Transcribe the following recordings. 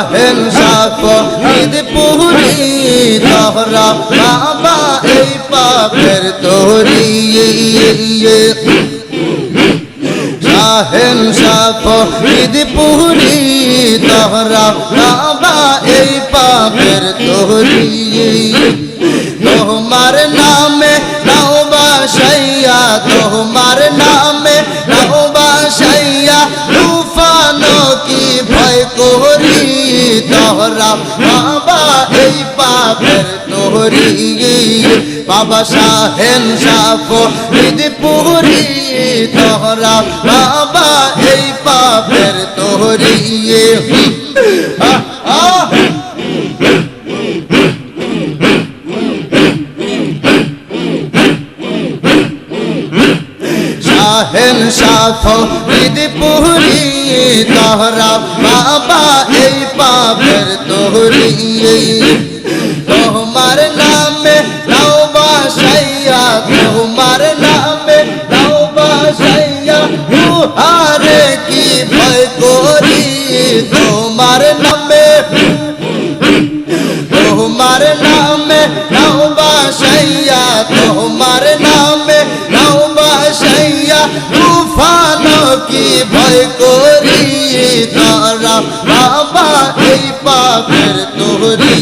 শাহেন শাফিদ পুরি তোহরা বাবা এই পাপের তোরি শাহেন শাফিদ পুরি তোহরা বাবা এই পাপের তোরি তোমার নামে নাও বাসাইয়া তোমার নামে নাও বাসাইয়া তুফানো কি ভয় করি তোহরা বাবা এই পাপের তোরি বাবা শাহেন শাফিদ পুরি তোহরা বাবা এই পাপের তোরি শাহেন শাফিদ পুরি তোহরা বাবা এই পাপের তোরি তোমার নামে নাও বাসাইয়া তোমার নামে নাও বাসাইয়া তুহারে কি ভয় করি তোমার নামে নাও বাসাইয়া তোমার নামে নাও বাসাইয়া তুফান কি ভয় করি তারা বাবা এই পাপের তোরি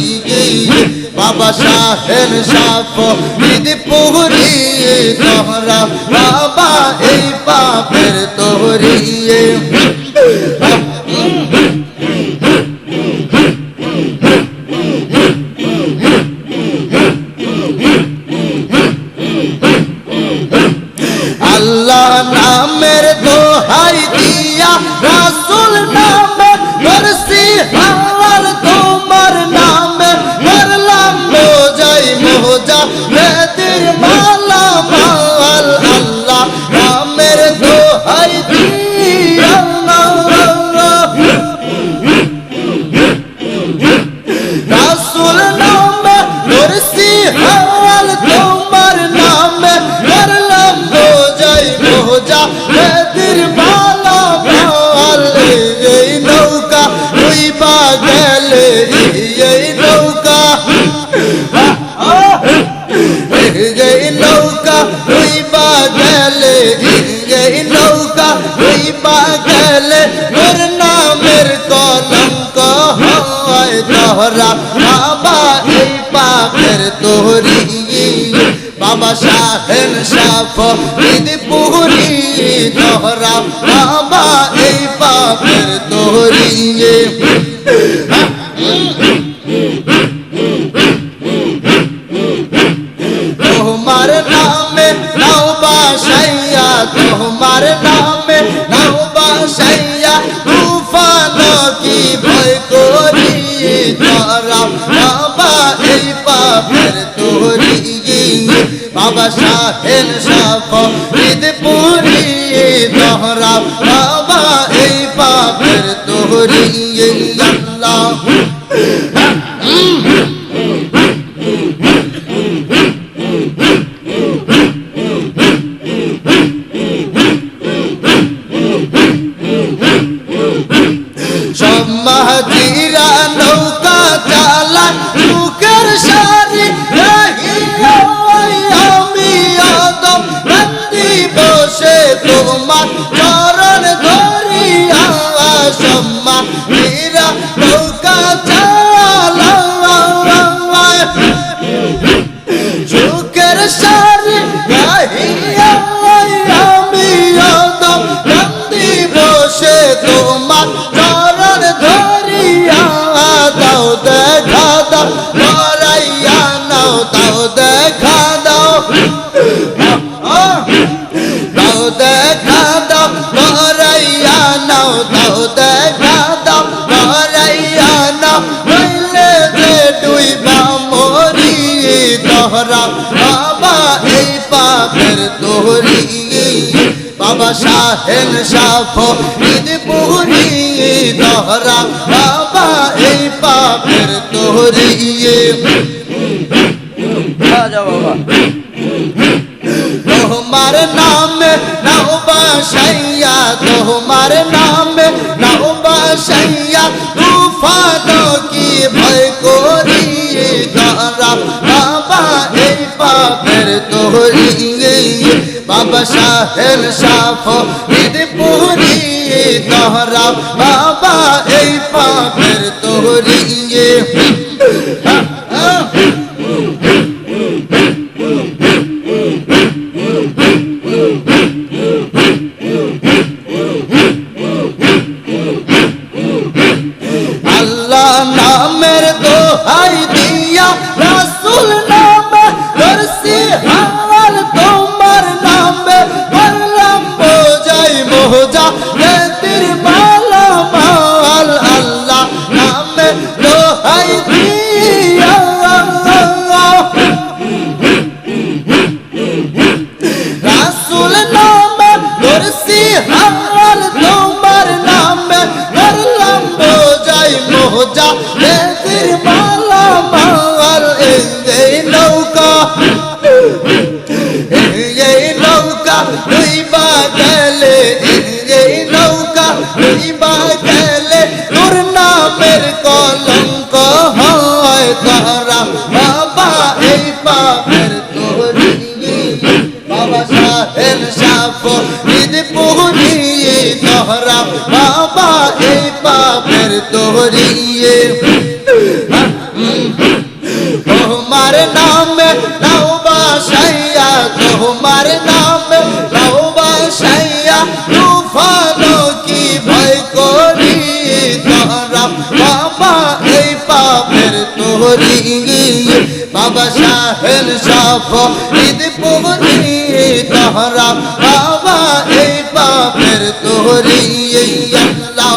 বাবা শাহেন শাফিদ পুরি তোহরা বাবা এই পাপের তোরি আল্লাহ নামের দোহাই দিয়া রাসূল নামে করছি হাওয়াল তোমার নামে করলাম মোজাই মোজা বেদের মালা মাল আল্লাহ নামের দোহাই দিয়া রাসূল নামে করছি হাওয়াল তোমার নামে করলাম মোজাই মোজা বেদের মালা মাল এই নৌকা উইবা গেলে এই নৌকা এই নৌকা উইবা গেলে এই নৌকা উইবা গেলে তোর নামের কলঙ্ক হয় তোহরা বাবা এই পাপের তোরি বাবা শাহেন শাফিদ পুরি তোহরা বাবা এই পাপের তোরি তোমার নামে নাও বাসাইয়া তোমার নামে নাও বাসাইয়া তুফান কি ভয় করি তোরা বাবা এই পাপের তোরি বাবা শাহেন শাফিদ পুরি তোহরা বাবা এই পাপের তোরি আল্লাহ সব মাহাজিরা নৌকা চালান মুখের সারি আমি আদম নন্দী বসে তোমার চরণ ধরিয়া সব মাহাজিরা নৌকা চালান মুখের সারি আমি আদম নন্দী বসে তোমার চরণ ধরিয়া দাও দেখা দাও ধরাইয়া নাও দাও দেখা দাও দাও দেখা দাও ধরাইয়া নাও দাও দেখা দাও ধরাইয়া নাও হইলে যে ডুইবা মরি তোহরা বাবা এই পাপের তোরি বাবা শাহেন শাফিদ পুরি তোহরা বাবা এই পাপের তোরি বাবা তোমার নামে নাও বাসাইয়া তোমার নামে নাও বাসাইয়া তুফান বাবা শাহের শরীদ পুরি তোহরা বাবা এই পাপের তোহরি আল্লাহ নামের দোহাই দিয়া রাসূল নামে দরসি হাওয়াল তোমার নামে করলাম বোঝাই মোজা তের মালা মাল আল্লাহ নামে দোহাই দিয়া রাসূল নামে দরসি হাওয়াল তোমার নামে করলাম বোঝাই মোজা তের মালা মাল এই নৌকা ডুইবা গেলে এই নৌকা ডুইবা গেলে তোর নামের কলঙ্ক হয় তারা বাবা এই পাপের তোরি বাবা শাহের শরীদ পুরি তোহরা বাবা এই পাপের তোরি তোমার নামে নওবা সাইয়া তোমার নামে নওবা সাইয়া তুফান কি ভয় করি তোরা বাবা এই পাপের তোরি বাবা শাহের শরীদ পুরি তোহরা বাবা এই পাপের তোরি আল্লাহ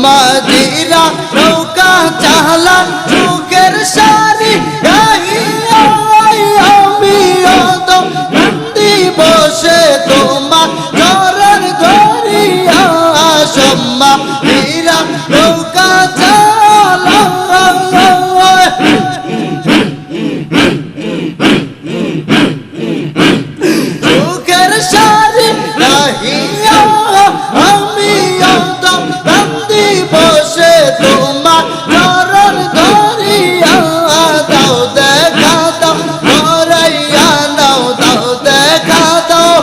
মাদিরা নৌকা চালান যুগের সারি আমি নন্দী বসে তোমার চরণ ধরিয়া সম্মা হীরা নৌকা চালান যুগের সারি নাহিয়া আমি বসে তোমার চরণ ধরিয়া দাও দেখা দাও ধরাইয়া নাও দাও দেখা দাও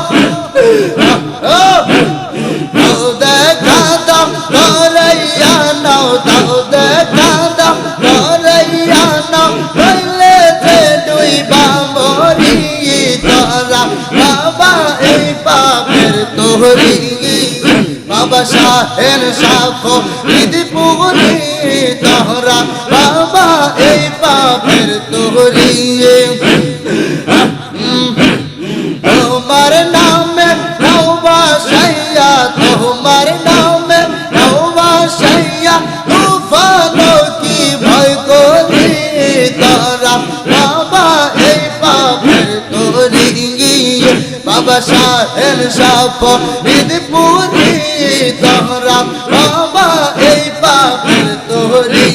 দাও দেখা দাও ধরাইয়া নাও দাও দেখা দাও ধরাইয়া নাও বললে যে ডুইবা মরি তোরা বাবা এই পাপের তোহরি বাবা শাহের শরীদ পুরি তোহরা বাবা এই পাপের তোরি তোমার নামে নওবা সাইয়া তোমার নামে নওবা সাইয়া তুফান কি ভয় করি তোরা বাবা এই পাপের তোরি বাবা শাহের শরীদ পুরি তোহরা বাবা এই পাপের তোরি